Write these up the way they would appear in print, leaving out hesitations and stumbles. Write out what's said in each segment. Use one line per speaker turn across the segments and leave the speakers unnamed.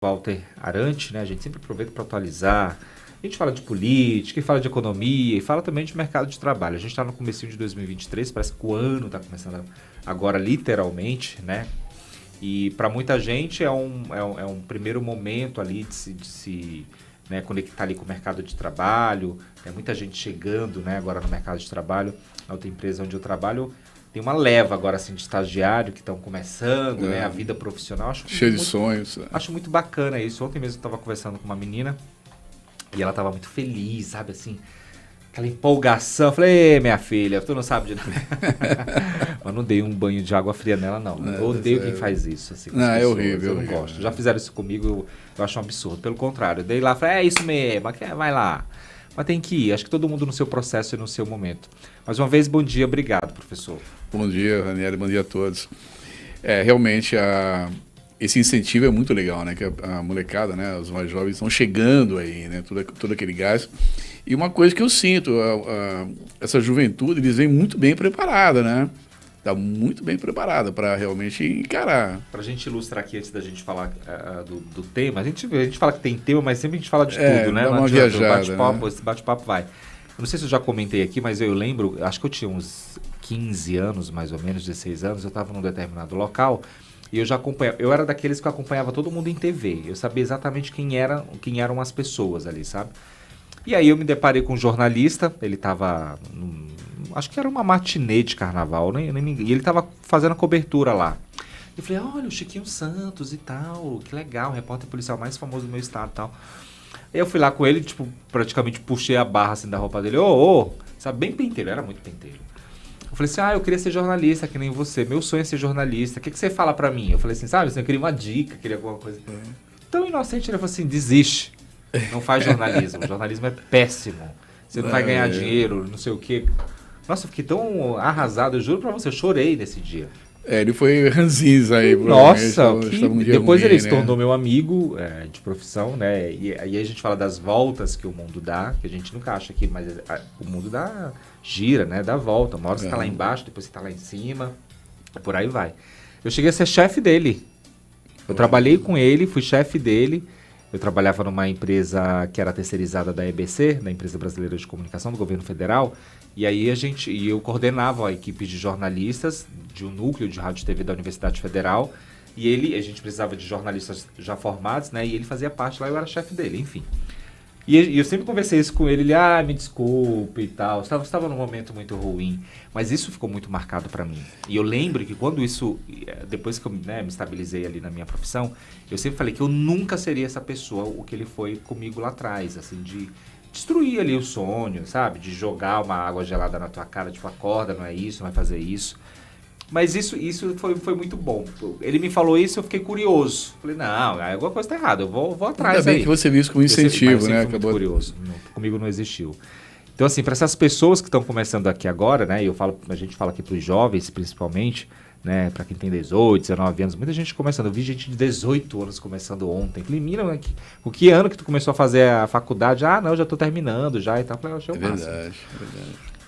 Walter Arantes, né? A gente sempre aproveita para atualizar. A gente fala de política, e fala de economia, e fala também de mercado de trabalho. A gente está no comecinho de 2023, parece que o ano está começando agora literalmente, né? E para muita gente é um primeiro momento ali de se né, conectar ali com o mercado de trabalho. Tem muita gente chegando, né, agora no mercado de trabalho. Na outra empresa onde eu trabalho, tem uma leva agora assim de estagiário que estão começando, né, a vida profissional.
Cheio de sonhos.
Acho muito bacana isso. Ontem mesmo eu estava conversando com uma menina e ela estava muito feliz, sabe, assim, aquela empolgação. Eu falei, ei, minha filha, tu não sabe de nada. Eu não dei um banho de água fria nela, não. Eu odeio quem faz isso. Assim,
não, é horrível.
Eu não gosto. Já fizeram isso comigo, eu acho um absurdo. Pelo contrário, eu dei lá, falei, é isso mesmo, vai lá. Mas tem que ir, acho que todo mundo no seu processo e no seu momento. Mais uma vez, bom dia, obrigado, professor.
Bom dia, Ranieri, bom dia a todos. Realmente, esse incentivo é muito legal, né? Que a molecada, né? Os mais jovens estão chegando aí, né? Todo aquele gás. E uma coisa que eu sinto, essa juventude, eles vêm muito bem preparada, né? Está muito bem preparada para realmente encarar.
Para a gente ilustrar aqui, antes da gente falar do tema, a gente fala que tem tema, mas sempre a gente fala de tudo, né?
Dá uma viajada,
Esse bate-papo vai. Eu não sei se eu já comentei aqui, mas eu lembro, acho que eu tinha uns 15 anos, mais ou menos, 16 anos, eu estava num determinado local e eu já acompanhava, eu era daqueles que acompanhava todo mundo em TV, eu sabia exatamente quem eram as pessoas ali, sabe? E aí eu me deparei com um jornalista, ele estava, acho que era uma matinê de carnaval, e ele estava fazendo a cobertura lá. Eu falei, olha, o Chiquinho Santos e tal, que legal, repórter policial mais famoso do meu estado e tal. Aí eu fui lá com ele, tipo, praticamente puxei a barra assim da roupa dele, sabe, bem penteiro, era muito penteiro. Eu falei assim, eu queria ser jornalista, que nem você, meu sonho é ser jornalista, o que você fala pra mim? Eu falei assim, sabe, eu queria uma dica, queria alguma coisa. Tão inocente, ele falou assim, desiste, não faz jornalismo, o jornalismo é péssimo, você não vai ganhar dinheiro, não sei o quê. Nossa, eu fiquei tão arrasado, eu juro pra você, eu chorei nesse dia.
Ele foi ranzinza aí.
Nossa, depois ele se tornou meu amigo de profissão, né? E aí a gente fala das voltas que o mundo dá, que a gente nunca acha que, mas o mundo gira, né? Dá volta. Uma hora você tá lá embaixo, depois você tá lá em cima, por aí vai. Eu cheguei a ser chefe dele. Eu trabalhei com ele, fui chefe dele. Eu trabalhava numa empresa que era terceirizada da EBC, da Empresa Brasileira de Comunicação do Governo Federal, e aí eu coordenava a equipe de jornalistas de um núcleo de rádio e TV da Universidade Federal, e a gente precisava de jornalistas já formados, né? E ele fazia parte lá, eu era chefe dele, enfim. E eu sempre conversei isso com ele, me desculpe e tal, estava num momento muito ruim, mas isso ficou muito marcado para mim. E eu lembro que quando depois que eu me estabilizei ali na minha profissão, eu sempre falei que eu nunca seria essa pessoa, o que ele foi comigo lá atrás, assim, de destruir ali o sonho, sabe? De jogar uma água gelada na tua cara, tipo, acorda, não é isso, não vai fazer isso. Mas isso foi muito bom. Ele me falou isso, eu fiquei curioso. Falei, não, alguma coisa está errada, eu vou atrás.
Ainda bem que você viu isso como incentivo, né?
Muito curioso. Comigo não existiu. Então, assim, para essas pessoas que estão começando aqui agora, né? A gente fala aqui para os jovens, principalmente, né? Para quem tem 18, 19 anos, muita gente começando. Eu vi gente de 18 anos começando ontem. Falei, mira, o que ano que tu começou a fazer a faculdade? Não, já estou terminando já e tal. Falei, achei o máximo.
É verdade.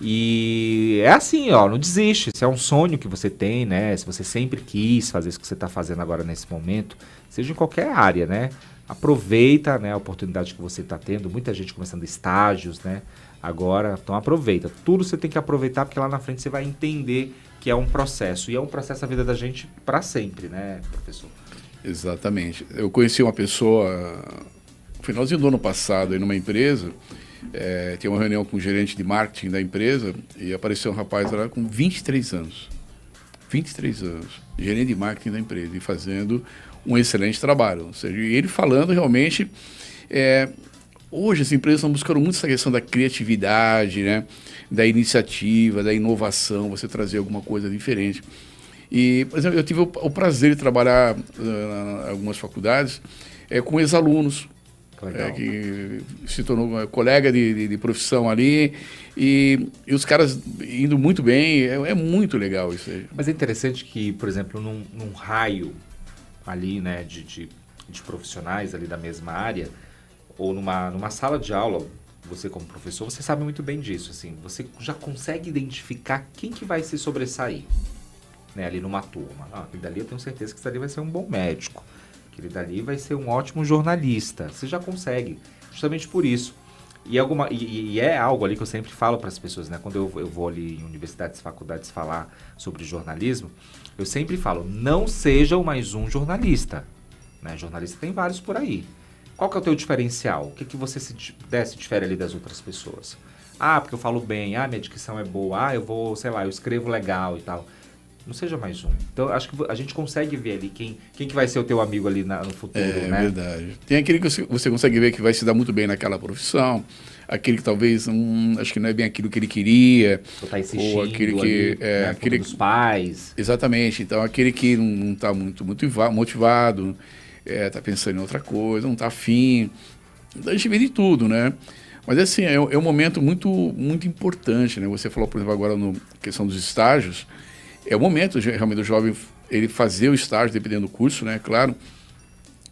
E é assim, não desiste. Se é um sonho que você tem, né? Se você sempre quis fazer isso que você está fazendo agora nesse momento, seja em qualquer área, né? Aproveita, né, a oportunidade que você está tendo. Muita gente começando estágios, né? Agora, então aproveita. Tudo você tem que aproveitar, porque lá na frente você vai entender que é um processo. E é um processo na vida da gente para sempre, né, professor?
Exatamente. Eu conheci uma pessoa no finalzinho do ano passado, aí numa empresa. Tinha uma reunião com o gerente de marketing da empresa e apareceu um rapaz lá com 23 anos. 23 anos, gerente de marketing da empresa e fazendo um excelente trabalho. Ou seja, ele falando realmente, hoje as empresas estão buscando muito essa questão da criatividade, né, da iniciativa, da inovação, você trazer alguma coisa diferente. E, por exemplo, eu tive o prazer de trabalhar em algumas faculdades com ex-alunos, que se tornou colega de profissão ali, e os caras indo muito bem, é muito legal isso aí.
Mas é interessante que, por exemplo, num raio ali, né, de profissionais ali da mesma área, ou numa sala de aula, você como professor, você sabe muito bem disso, assim, você já consegue identificar quem que vai se sobressair, né, ali numa turma. E dali eu tenho certeza que isso ali vai ser um bom médico. Aquele dali vai ser um ótimo jornalista. Você já consegue, justamente por isso. E é algo ali que eu sempre falo para as pessoas, né? Quando eu vou ali em universidades, faculdades falar sobre jornalismo, eu sempre falo, não seja o mais um jornalista. Né? Jornalista tem vários por aí. Qual que é o teu diferencial? O que, que você se difere ali das outras pessoas? Ah, porque eu falo bem, minha dicção é boa, eu vou, sei lá, eu escrevo legal e tal. Não seja mais um. Então, acho que a gente consegue ver ali quem que vai ser o teu amigo ali no futuro, né?
É verdade. Tem aquele que você consegue ver que vai se dar muito bem naquela profissão, aquele que talvez acho que não é bem aquilo que ele queria.
Ou tá insistindo
ou aquele que
ali, né,
aquele
dos pais.
Exatamente. Então, aquele que não está muito motivado, está pensando em outra coisa, não está afim. A gente vê de tudo, né? Mas assim, é um momento muito, muito importante, né? Você falou, por exemplo, agora na questão dos estágios. É o momento realmente do jovem ele fazer o estágio, dependendo do curso, né? Claro,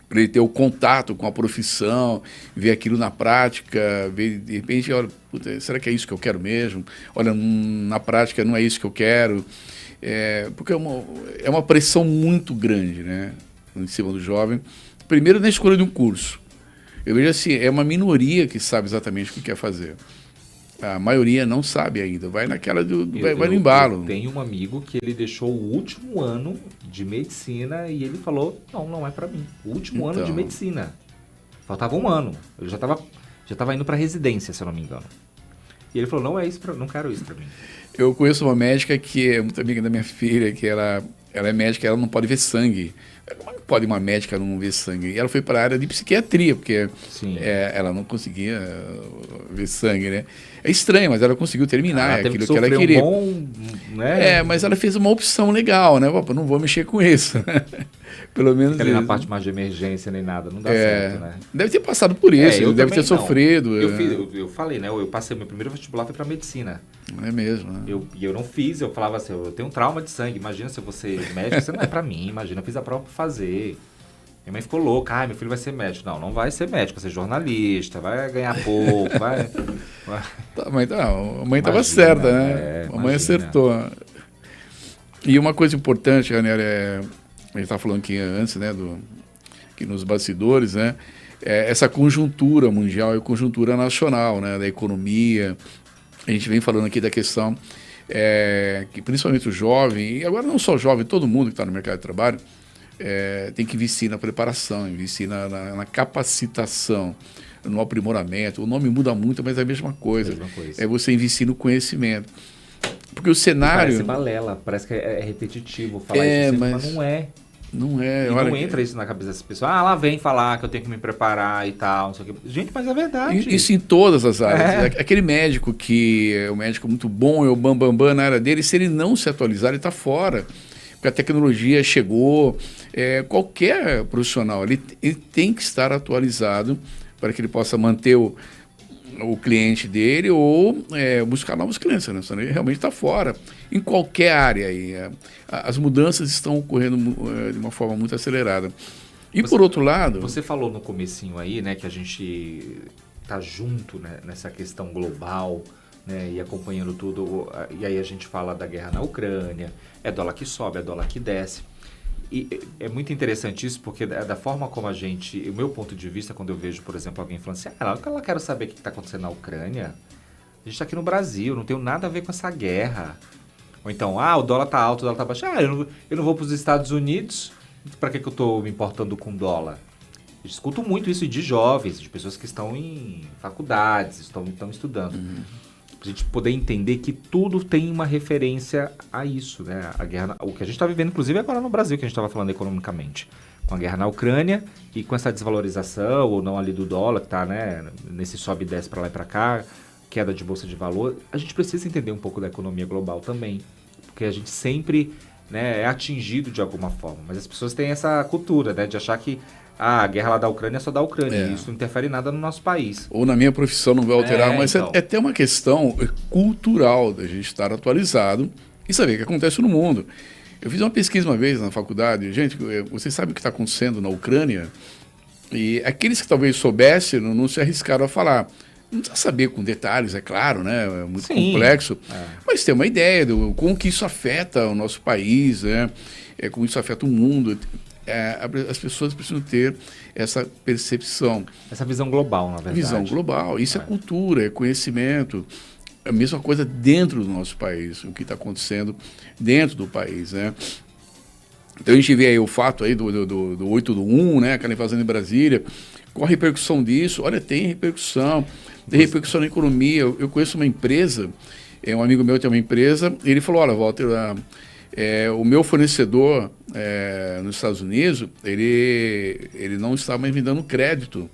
para ele ter o contato com a profissão, ver aquilo na prática, ver de repente, olha, puta, será que é isso que eu quero mesmo? Olha, na prática não é isso que eu quero. Porque é uma pressão muito grande, né? Em cima do jovem. Primeiro, na escolha de um curso. Eu vejo assim, é uma minoria que sabe exatamente o que quer fazer. A maioria não sabe ainda, vai naquela vai no embalo.
Eu tenho um amigo que ele deixou o último ano de medicina e ele falou, não é para mim. O último ano de medicina. Faltava um ano. Eu já tava indo para residência, se eu não me engano. E ele falou, não quero isso para mim.
Eu conheço uma médica que é muito amiga da minha filha, que ela é médica, ela não pode ver sangue. Como pode uma médica não ver sangue? E ela foi para a área de psiquiatria, porque ela não conseguia ver sangue, né? É estranho, mas ela conseguiu terminar aquilo que ela queria.
Né?
Mas ela fez uma opção legal, né? Opa, não vou mexer com isso. Pelo menos
ali na parte mais de emergência nem nada, não dá certo, né?
Deve ter passado por isso, deve ter sofrido.
Eu falei, né? Eu passei, meu primeiro vestibular foi para medicina.
É mesmo, né?
Eu não fiz, eu falava assim, eu tenho um trauma de sangue, imagina se eu vou ser médico, você não é para mim, imagina, eu fiz a prova para fazer. Minha mãe ficou louca, meu filho vai ser médico. Não vai ser médico, vai ser jornalista, vai ganhar pouco, vai...
Mas a mãe estava certa, né? A mãe acertou. E uma coisa importante, Ranieri, a gente estava falando aqui antes, né, aqui nos bastidores, né? Essa conjuntura mundial e conjuntura nacional, né, da economia. A gente vem falando aqui da questão que principalmente o jovem, e agora não só o jovem, todo mundo que está no mercado de trabalho, tem que investir na preparação, investir na capacitação, no aprimoramento. O nome muda muito, mas é a mesma coisa. É você investir no conhecimento. Porque o cenário...
Parece balela, parece que é repetitivo falar isso sempre, mas não é.
Não é.
E não entra isso na cabeça das pessoas. Lá vem falar que eu tenho que me preparar e tal, não sei o quê. Gente, mas é verdade.
Isso em todas as áreas. Aquele médico que é um médico muito bom, é o bambambam na área dele, se ele não se atualizar, ele está fora. Porque a tecnologia chegou, qualquer profissional ele tem que estar atualizado para que ele possa manter o cliente dele ou buscar novos clientes, né? Senão ele realmente está fora. Em qualquer área aí, as mudanças estão ocorrendo de uma forma muito acelerada. E por outro lado...
Você falou no comecinho aí, né, que a gente está junto, né, nessa questão global, né, e acompanhando tudo, e aí a gente fala da guerra na Ucrânia, é dólar que sobe, é dólar que desce. E é muito interessante isso, porque da forma como a gente... O meu ponto de vista, quando eu vejo, por exemplo, alguém falando assim, ela quer saber o que está acontecendo na Ucrânia, a gente está aqui no Brasil, não tem nada a ver com essa guerra. Ou então, o dólar está alto, o dólar está baixo. Eu não vou para os Estados Unidos, para que eu estou me importando com dólar? Eu escuto muito isso de jovens, de pessoas que estão em faculdades, estão estudando. Pra gente poder entender que tudo tem uma referência a isso, né? A guerra, o que a gente está vivendo, inclusive, agora no Brasil, que a gente estava falando economicamente. Com a guerra na Ucrânia e com essa desvalorização ou não ali do dólar, que está, né, nesse sobe e desce para lá e para cá, queda de bolsa de valor, a gente precisa entender um pouco da economia global também. Porque a gente sempre, né, é atingido de alguma forma. Mas as pessoas têm essa cultura, né, de achar que a guerra lá da Ucrânia é só da Ucrânia, e isso não interfere em nada no nosso país.
Ou na minha profissão não vai alterar, mas então. É até uma questão cultural da gente estar atualizado e saber o que acontece no mundo. Eu fiz uma pesquisa uma vez na faculdade, gente, vocês sabem o que está acontecendo na Ucrânia? E aqueles que talvez soubessem não se arriscaram a falar. Não precisa saber com detalhes, é claro, né? É muito complexo, mas ter uma ideia de como que isso afeta o nosso país, né? Como isso afeta o mundo. as pessoas precisam ter essa percepção.
Essa visão global, na verdade.
Visão global. Isso é cultura, é conhecimento. A mesma coisa dentro do nosso país, o que está acontecendo dentro do país, né? Então a gente vê aí o fato aí do 8/1, né? Aquela invasão em Brasília. Qual a repercussão disso? Olha, tem repercussão na economia. Eu conheço uma empresa, um amigo meu tem uma empresa, e ele falou, olha, Walter, o meu fornecedor nos Estados Unidos, ele não está mais me dando crédito.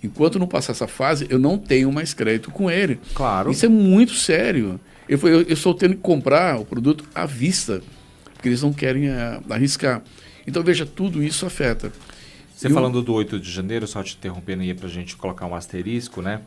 Enquanto não passar essa fase, eu não tenho mais crédito com ele.
Claro.
Isso é muito sério. Ele falou, eu estou tendo que comprar o produto à vista, porque eles não querem arriscar. Então, veja, tudo isso afeta.
Você falando do 8 de janeiro, só te interrompendo aí para a gente colocar um asterisco, né?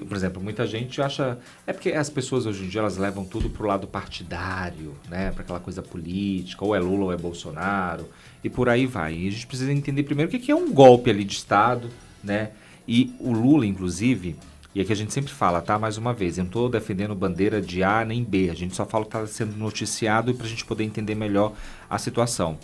Por exemplo, muita gente acha... É porque as pessoas hoje em dia, elas levam tudo para o lado partidário, né? Para aquela coisa política, ou é Lula ou é Bolsonaro, e por aí vai. E a gente precisa entender primeiro o que é um golpe ali de Estado, né? E o Lula, inclusive, e aqui a gente sempre fala, tá? Mais uma vez, eu não estou defendendo bandeira de A nem B, a gente só fala o que está sendo noticiado para a gente poder entender melhor a situação.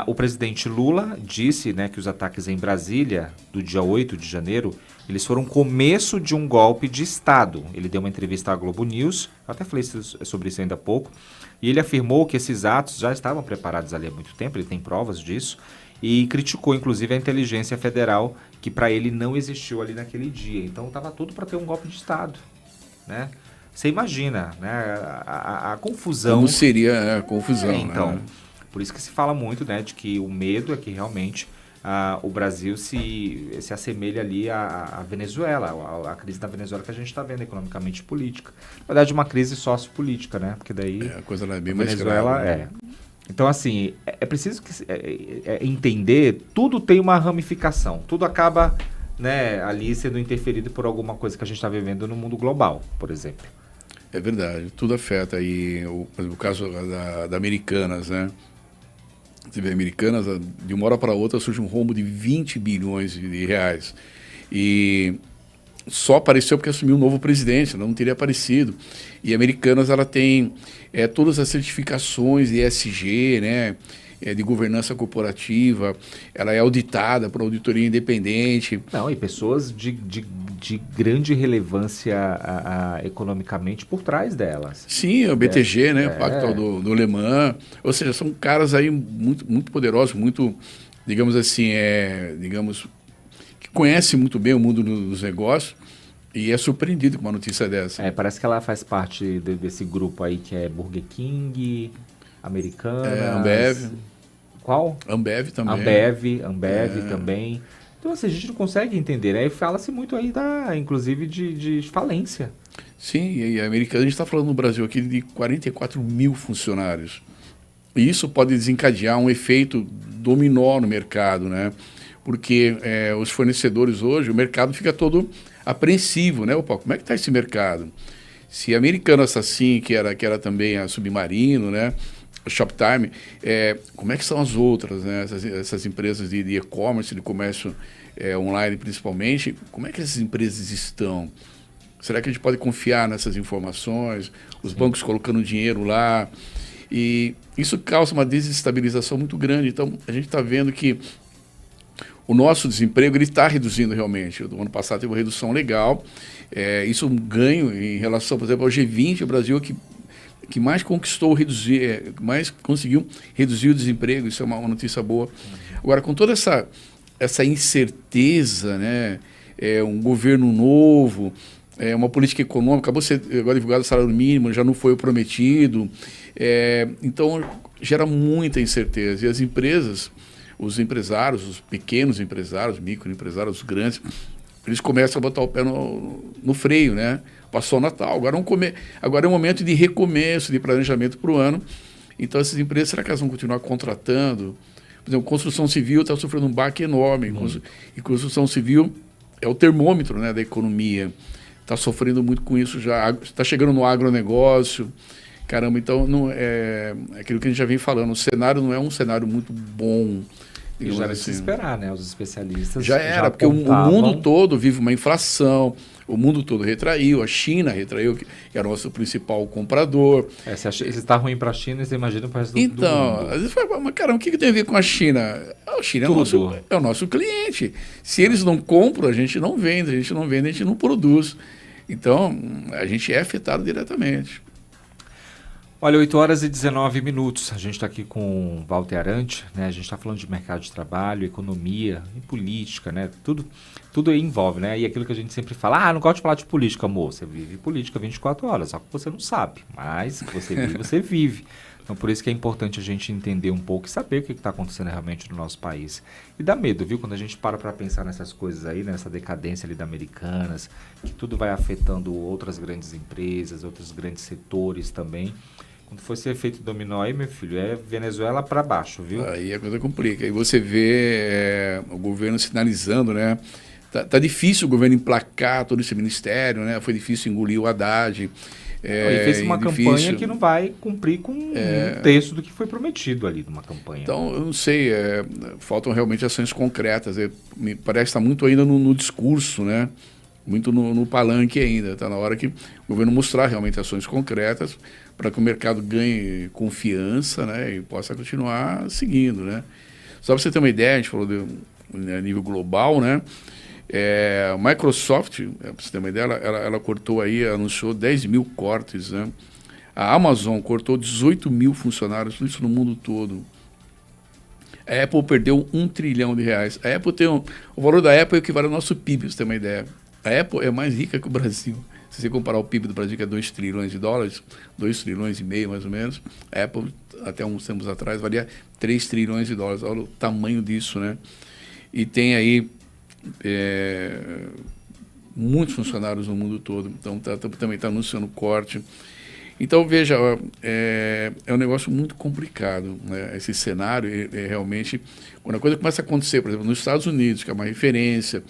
O presidente Lula disse, né, que os ataques em Brasília, do dia 8 de janeiro, eles foram começo de um golpe de Estado. Ele deu uma entrevista à Globo News, eu até falei sobre isso ainda há pouco, e ele afirmou que esses atos já estavam preparados ali há muito tempo, ele tem provas disso, e criticou, inclusive, a inteligência federal, que para ele não existiu ali naquele dia. Então estava tudo para ter um golpe de Estado, né? Você imagina, né, a confusão...
Como seria a confusão,
então,
né?
Por isso que se fala muito, né, de que o medo é que realmente o Brasil se assemelha ali à Venezuela, a crise da Venezuela que a gente está vendo economicamente e política. Na verdade, uma crise sociopolítica, né? Porque daí
a coisa lá é bem
mais
Venezuela
grave. Então, assim, é preciso entender, tudo tem uma ramificação, tudo acaba, né, ali sendo interferido por alguma coisa que a gente está vivendo no mundo global, por exemplo.
É verdade, tudo afeta. E o caso da Americanas, né? Você vê, Americanas, de uma hora para outra surge um rombo de 20 bilhões de reais. E só apareceu porque assumiu um novo presidente, não teria aparecido. E a Americanas, ela tem todas as certificações de ESG, né? De governança corporativa, ela é auditada por auditoria independente.
Não, e pessoas de grande relevância economicamente por trás delas.
Sim, o BTG, né, o Pacto do Le Mans, ou seja, são caras aí muito, muito poderosos, muito, digamos assim, que conhecem muito bem o mundo dos negócios e é surpreendido com uma notícia dessa.
Parece que ela faz parte desse grupo aí que é Burger King, Americanas...
Ambev.
Qual?
Ambev também.
Ambev também. Então, assim, a gente não consegue entender, né? E fala-se muito aí, inclusive, de falência.
Sim, e a Americanas, a gente está falando no Brasil aqui de 44 mil funcionários. E isso pode desencadear um efeito dominó no mercado, né? Porque os fornecedores hoje, o mercado fica todo apreensivo, né? Opa, como é que está esse mercado? Se a Americanas está assim, que era também a Submarino, né? Shoptime, como é que são as outras, né? Essas empresas de e-commerce, de comércio online principalmente, como é que essas empresas estão? Será que a gente pode confiar nessas informações? Os bancos colocando dinheiro lá, e isso causa uma desestabilização muito grande. Então, a gente está vendo que o nosso desemprego está reduzindo realmente. O ano passado teve uma redução legal, isso é um ganho em relação, por exemplo, ao G20, o Brasil que mais mais conseguiu reduzir o desemprego, isso é uma notícia boa. Agora, com toda essa incerteza, né, um governo novo, uma política econômica, acabou de ser agora divulgado o salário mínimo, já não foi o prometido, então gera muita incerteza. E as empresas, os empresários, os pequenos empresários, microempresários, os grandes, eles começam a botar o pé no freio, né? Passou o Natal, agora é um momento de recomeço, de planejamento para o ano. Então, essas empresas, será que elas vão continuar contratando? Por exemplo, construção civil está sofrendo um baque enorme. E construção civil é o termômetro, né, da economia. Está sofrendo muito com isso já. Está chegando no agronegócio. Caramba, então, não, aquilo que a gente já vem falando, o cenário não é um cenário muito bom.
E já era de se esperar, né? Os especialistas
já era, porque o mundo todo vive uma inflação, o mundo todo retraiu, a China retraiu, que era o nosso principal comprador.
Se está ruim para a China, você imagina para o resto do mundo.
Então, às vezes fala, mas caramba, o que tem a ver com a China? A China é o nosso cliente. Se eles não compram, a gente não vende, a gente não vende, a gente não produz. Então, a gente é afetado diretamente.
Olha, 8h19. A gente está aqui com o Walter Arantes, né? A gente está falando de mercado de trabalho, economia e política, né? Tudo envolve, né? E aquilo que a gente sempre fala, não gosto de falar de política, amor. Você vive política 24 horas, só que você não sabe. Mas você vive, você vive. Então, por isso que é importante a gente entender um pouco e saber o que está acontecendo realmente no nosso país. E dá medo, viu? Quando a gente para pensar nessas coisas aí, nessa decadência ali da Americanas, que tudo vai afetando outras grandes empresas, outros grandes setores também. Quando for esse efeito dominó aí, meu filho, é Venezuela para baixo, viu?
Aí a coisa complica. Aí você vê o governo sinalizando, né? Tá difícil o governo emplacar todo esse ministério, né? Foi difícil engolir o Haddad.
Ele fez uma campanha que não vai cumprir com um terço do que foi prometido ali numa campanha.
Então, eu não sei, faltam realmente ações concretas. Me parece que está muito ainda no discurso, né? Muito no palanque ainda. Está na hora que o governo mostrar realmente ações concretas para que o mercado ganhe confiança, né? E possa continuar seguindo, né? Só para você ter uma ideia, a gente falou a nível global, né? A Microsoft, para você ter uma ideia, ela cortou aí, anunciou 10 mil cortes, né? A Amazon cortou 18 mil funcionários, tudo isso no mundo todo. A Apple perdeu R$1 trilhão. A Apple o valor da Apple equivale ao nosso PIB, para você ter uma ideia. A Apple é mais rica que o Brasil. Se você comparar o PIB do Brasil, que é 2 trilhões de dólares, 2 trilhões e meio mais ou menos, a Apple, até uns tempos atrás, valia 3 trilhões de dólares. Olha o tamanho disso, né? E tem aí muitos funcionários no mundo todo, então também está anunciando corte. Então, veja, é um negócio muito complicado, né? Esse cenário realmente, quando a coisa começa a acontecer, por exemplo, nos Estados Unidos, que é uma referência,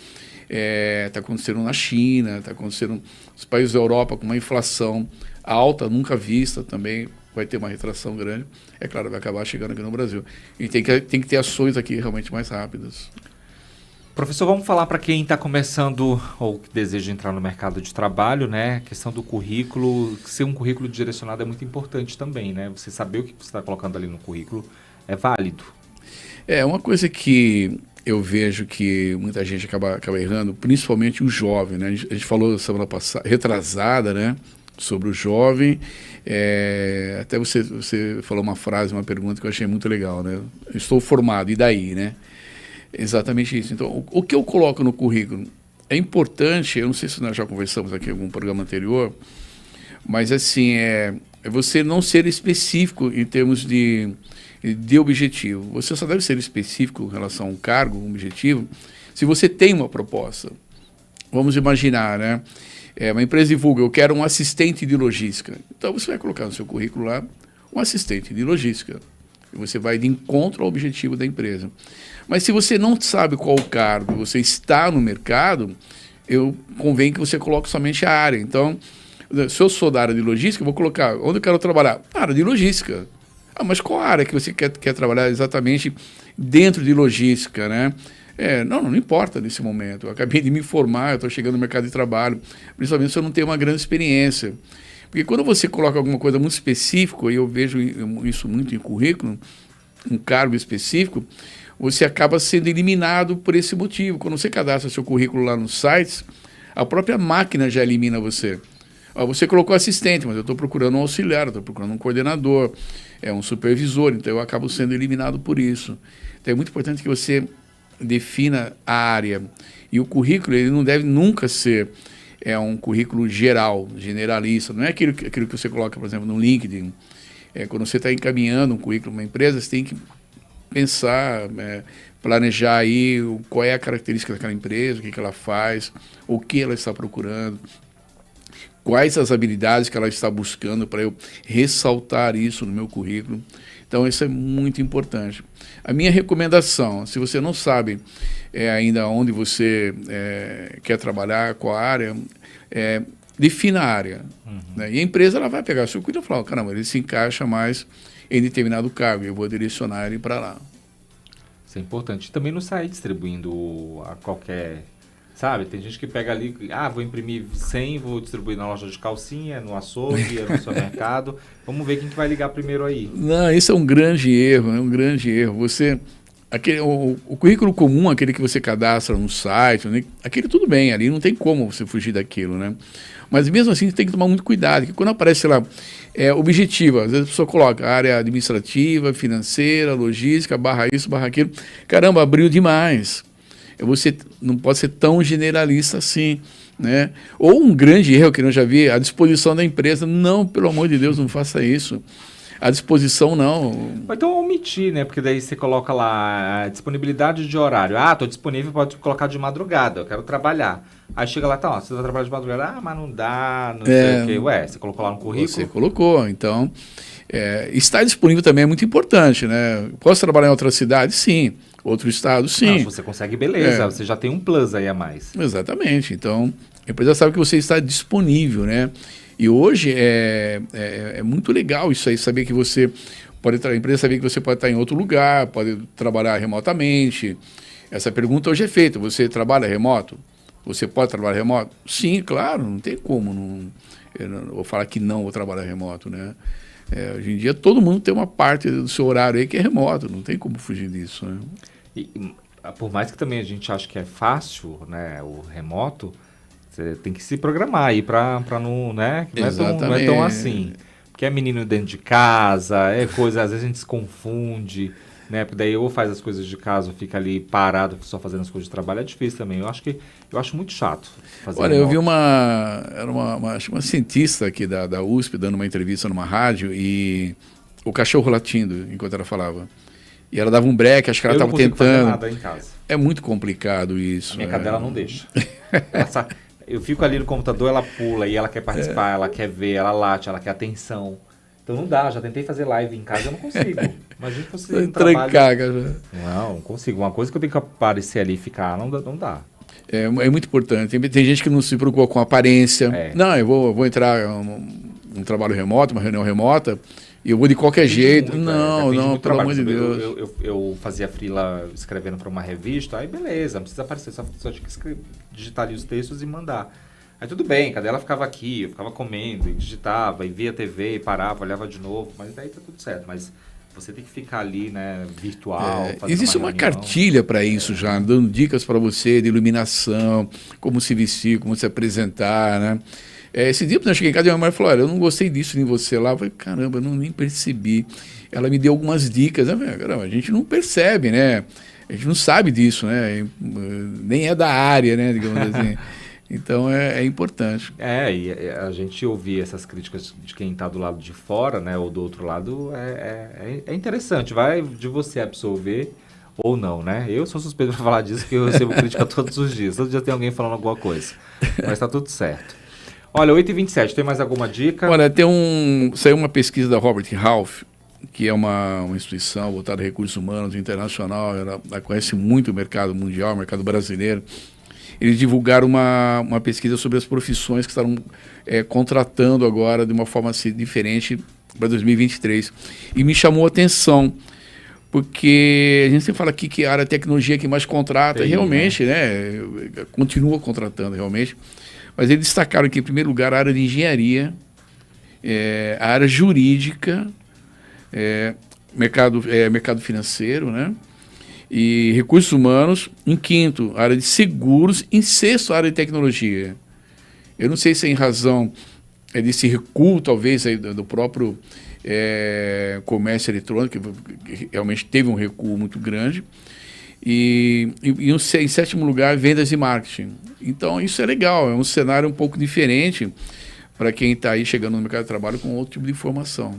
está acontecendo na China, está acontecendo nos países da Europa com uma inflação alta, nunca vista também, vai ter uma retração grande, é claro, vai acabar chegando aqui no Brasil. E tem que ter ações aqui realmente mais rápidas.
Professor, vamos falar para quem está começando ou que deseja entrar no mercado de trabalho, né? A questão do currículo, ser um currículo direcionado é muito importante também, né? Você saber o que você está colocando ali no currículo é válido.
Uma coisa que eu vejo que muita gente acaba errando, principalmente o jovem, né? A gente falou semana passada, retrasada, né? Sobre o jovem. Até você falou uma frase, uma pergunta que eu achei muito legal, né? Eu estou formado, e daí, né? Exatamente isso. Então, o que eu coloco no currículo é importante, eu não sei se nós já conversamos aqui em algum programa anterior, mas assim, é você não ser específico em termos de objetivo. Você só deve ser específico em relação a um cargo, um objetivo, se você tem uma proposta. Vamos imaginar, né? Uma empresa divulga, eu quero um assistente de logística. Então, você vai colocar no seu currículo lá, um assistente de logística. E você vai de encontro ao objetivo da empresa. Mas se você não sabe qual o cargo, você está no mercado, convém que você coloque somente a área. Então, se eu sou da área de logística, eu vou colocar onde eu quero trabalhar? Na área de logística. Mas qual a área que você quer trabalhar exatamente dentro de logística, né? Não importa nesse momento. Eu acabei de me formar, eu estou chegando no mercado de trabalho, principalmente se eu não tenho uma grande experiência. Porque quando você coloca alguma coisa muito específica, e eu vejo isso muito em currículo, um cargo específico, você acaba sendo eliminado por esse motivo. Quando você cadastra seu currículo lá nos sites, a própria máquina já elimina você. Você colocou assistente, mas eu estou procurando um auxiliar, estou procurando um coordenador, um supervisor, então eu acabo sendo eliminado por isso. Então é muito importante que você defina a área. E o currículo ele não deve nunca ser um currículo geral, generalista. Não é aquilo que você coloca, por exemplo, no LinkedIn. Quando você está encaminhando um currículo para uma empresa, você tem que pensar, planejar aí qual é a característica daquela empresa, o que ela faz, o que ela está procurando, quais as habilidades que ela está buscando para eu ressaltar isso no meu currículo. Então, isso é muito importante. A minha recomendação, se você não sabe ainda onde você quer trabalhar, qual a área, defina a área. Uhum. Né? E a empresa ela vai pegar o seu currículo e falar, caramba, ele se encaixa mais em determinado cargo, eu vou direcionar ele para lá.
Isso é importante. E também não sair distribuindo a qualquer... Sabe, tem gente que pega ali, vou imprimir 100, vou distribuir na loja de calcinha, no açougue, no supermercado. Vamos ver quem que vai ligar primeiro aí.
Não, isso é um grande erro, O currículo comum, aquele que você cadastra no site, né, aquele tudo bem, ali não tem como você fugir daquilo, né? Mas mesmo assim, você tem que tomar muito cuidado, porque quando aparece lá, objetivo, às vezes a pessoa coloca área administrativa, financeira, logística, barra isso, barra aquilo. Caramba, abriu demais. Você não pode ser tão generalista assim, né? Ou um grande erro que eu já vi, a disposição da empresa. Não, pelo amor de Deus, não faça isso. A disposição não.
Ou então omitir, né? Porque daí você coloca lá a disponibilidade de horário. Estou disponível, pode colocar de madrugada, eu quero trabalhar. Aí chega lá, tá, você vai trabalhar de madrugada, mas não dá, não sei o quê. Ué, você colocou lá no currículo?
Você colocou, então... estar disponível também é muito importante, né? Posso trabalhar em outra cidade? Sim. Outro estado? Sim.
Se você consegue, beleza. Você já tem um plus aí a mais.
Exatamente. Então, a empresa sabe que você está disponível, né? E hoje é muito legal isso aí, saber que você pode... A empresa saber que você pode estar em outro lugar, pode trabalhar remotamente. Essa pergunta hoje é feita. Você trabalha remoto? Você pode trabalhar remoto? Sim, claro. Não tem como. Eu não vou falar que não vou trabalhar remoto, né? Hoje em dia todo mundo tem uma parte do seu horário aí que é remoto, não tem como fugir disso, né?
E por mais que também a gente ache que é fácil, né, o remoto, você tem que se programar aí para não, né? Não é tão assim. Porque é menino dentro de casa, coisa, às vezes a gente se confunde, né? Porque daí ou faz as coisas de casa, ou fica ali parado só fazendo as coisas de trabalho, é difícil também. Eu acho muito chato fazer
Olha, remoto. Eu vi era uma cientista aqui da USP dando uma entrevista numa rádio e o cachorro latindo enquanto ela falava. E ela dava um break, acho que ela estava tentando.
Fazer nada em casa.
É muito complicado isso.
A minha cadela não deixa. Eu fico ali no computador, ela pula e ela quer participar, ela quer ver, ela late, ela quer atenção. Então não dá, já tentei fazer live em casa, eu não consigo. Imagina que você
trancar, cara.
Não consigo. Uma coisa que eu tenho que aparecer ali e ficar, não dá.
É muito importante. Tem gente que não se preocupa com aparência. Não, eu vou entrar num trabalho remoto, uma reunião remota, e eu vou de qualquer jeito. Não, pelo amor de Deus.
Eu fazia freela escrevendo para uma revista, aí beleza, não precisa aparecer, só tinha que digitar ali os textos e mandar. Aí tudo bem, cadê ela ficava aqui, eu ficava comendo, e digitava, e via TV, e parava, olhava de novo, mas daí tá tudo certo. Mas você tem que ficar ali, né, virtual.
Existe uma cartilha para isso já, dando dicas para você de iluminação, como se vestir, como se apresentar, né? Esse dia eu cheguei em casa e minha mãe falou, olha, eu não gostei disso em você lá. Eu falei, caramba, eu nem percebi. Ela me deu algumas dicas. Caramba, a gente não percebe, né? A gente não sabe disso, né? Nem é da área, né, digamos assim. Então é importante.
E a gente ouvir essas críticas de quem está do lado de fora, né, ou do outro lado, é interessante. Vai de você absorver ou não, né? Eu sou suspeito para falar disso, porque eu recebo crítica todos os dias. Todo dia tem alguém falando alguma coisa. Mas está tudo certo. Olha, 8h27, tem mais alguma dica?
Olha, saiu uma pesquisa da Robert Half, que é uma instituição voltada a recursos humanos internacional. Ela conhece muito o mercado mundial, o mercado brasileiro. Eles divulgaram uma pesquisa sobre as profissões que estavam contratando agora de uma forma assim, diferente para 2023. E me chamou a atenção, porque a gente sempre fala aqui que a área de tecnologia que mais contrata, realmente, né, continua contratando realmente. Mas eles destacaram aqui, em primeiro lugar, a área de engenharia, a área jurídica, mercado financeiro, né? E recursos humanos. Em quinto, a área de seguros. Em sexto, a área de tecnologia. Eu não sei se é em razão desse recuo, talvez, aí, do próprio comércio eletrônico, que realmente teve um recuo muito grande. E em sétimo lugar, vendas e marketing. Então, isso é legal, é um cenário um pouco diferente para quem está aí chegando no mercado de trabalho com outro tipo de informação.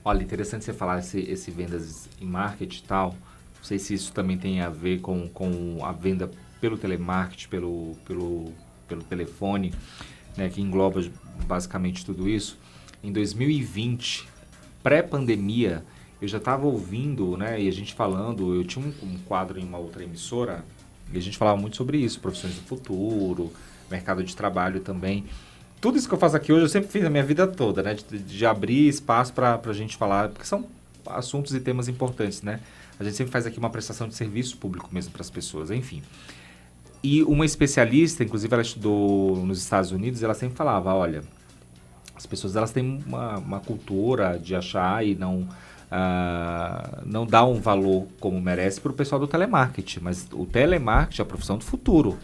Olha, interessante você falar esse vendas e marketing e tal. Não sei se isso também tem a ver com a venda pelo telemarketing, pelo telefone, né, que engloba basicamente tudo isso. Em 2020, pré-pandemia, eu já estava ouvindo, né, e a gente falando, eu tinha um quadro em uma outra emissora, e a gente falava muito sobre isso, profissões do futuro, mercado de trabalho também. Tudo isso que eu faço aqui hoje, eu sempre fiz na minha vida toda, né, de abrir espaço para a gente falar, porque são assuntos e temas importantes, né? A gente sempre faz aqui uma prestação de serviço público mesmo para as pessoas, enfim. E uma especialista, inclusive ela estudou nos Estados Unidos, ela sempre falava, olha, as pessoas elas têm uma cultura de achar e não dar um valor como merece para o pessoal do telemarketing, mas o telemarketing é a profissão do futuro.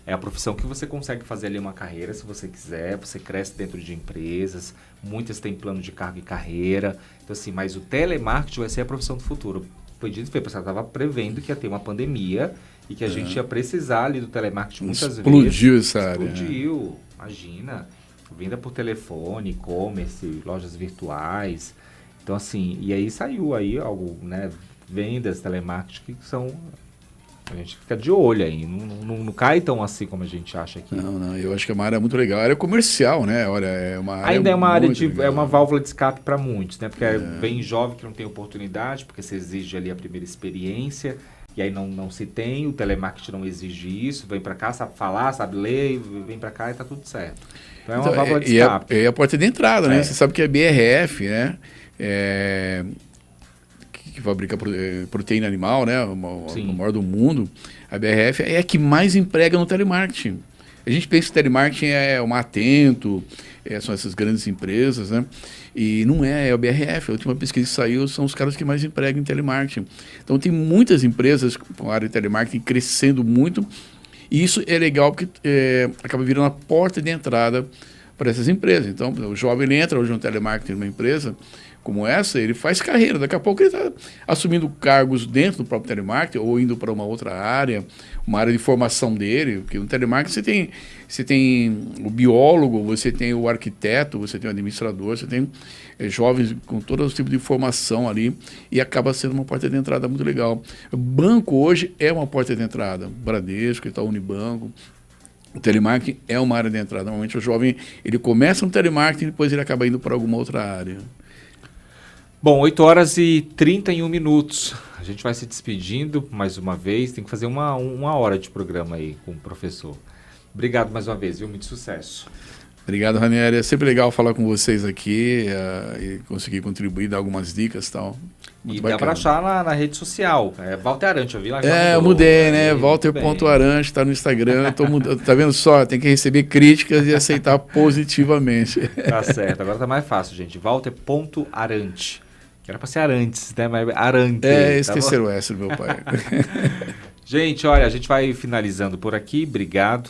É a profissão que você consegue fazer ali uma carreira, se você quiser, você cresce dentro de empresas, muitas têm plano de cargo e carreira, então assim, mas o telemarketing vai ser a profissão do futuro. Foi dito que o pessoal estava prevendo que ia ter uma pandemia e que a gente ia precisar ali do telemarketing muitas vezes.
Explodiu essa área.
Explodiu, imagina, venda por telefone, e-commerce, lojas virtuais, então assim, e aí saiu aí algo, né, vendas, telemarketing que são... A gente fica de olho aí, não cai tão assim como a gente acha aqui.
Não, eu acho que é uma área muito legal. A área comercial, né? Olha, é uma área
ainda é uma área de,
legal.
é uma válvula de escape para muitos, né? Porque vem jovem que não tem oportunidade, porque você exige ali a primeira experiência, e aí não se tem, o telemarketing não exige isso, vem para cá, sabe falar, sabe ler, vem para cá e tá tudo certo. Então é uma válvula de escape.
É a porta de entrada, né? Você sabe que a BRF, né? Que fabrica proteína animal, né? O maior do mundo, a BRF é a que mais emprega no telemarketing. A gente pensa que o telemarketing é uma Atento, são essas grandes empresas, né? E não é a BRF. A última pesquisa que saiu são os caras que mais empregam em telemarketing. Então tem muitas empresas com a área de telemarketing crescendo muito, e isso é legal porque acaba virando a porta de entrada para essas empresas. Então, o jovem ele entra hoje no telemarketing numa empresa como essa, ele faz carreira. Daqui a pouco ele está assumindo cargos dentro do próprio telemarketing ou indo para uma outra área, uma área de formação dele. Porque no telemarketing você tem o biólogo, você tem o arquiteto, você tem o administrador, você tem jovens com todo tipo de formação ali, e acaba sendo uma porta de entrada muito legal. O banco hoje é uma porta de entrada. Bradesco, Itaú Unibanco. O telemarketing é uma área de entrada. Normalmente o jovem ele começa no telemarketing e depois ele acaba indo para alguma outra área.
Bom, 8h31. A gente vai se despedindo mais uma vez. Tem que fazer uma hora de programa aí com o professor. Obrigado mais uma vez, viu? Muito sucesso.
Obrigado, Ranieri. É sempre legal falar com vocês aqui e conseguir contribuir, dar algumas dicas e tal.
Muito bacana. Dá para achar na rede social. Walter Arante, eu vi lá.
Eu mudei, né? Walter.Arante, está no Instagram. Tá vendo só? Tem que receber críticas e aceitar positivamente.
Tá certo. Agora tá mais fácil, gente. Walter.Arante. Era para ser Arantes, né? Mas Arante.
Esqueceram essa do meu pai.
Gente, olha, a gente vai finalizando por aqui. Obrigado.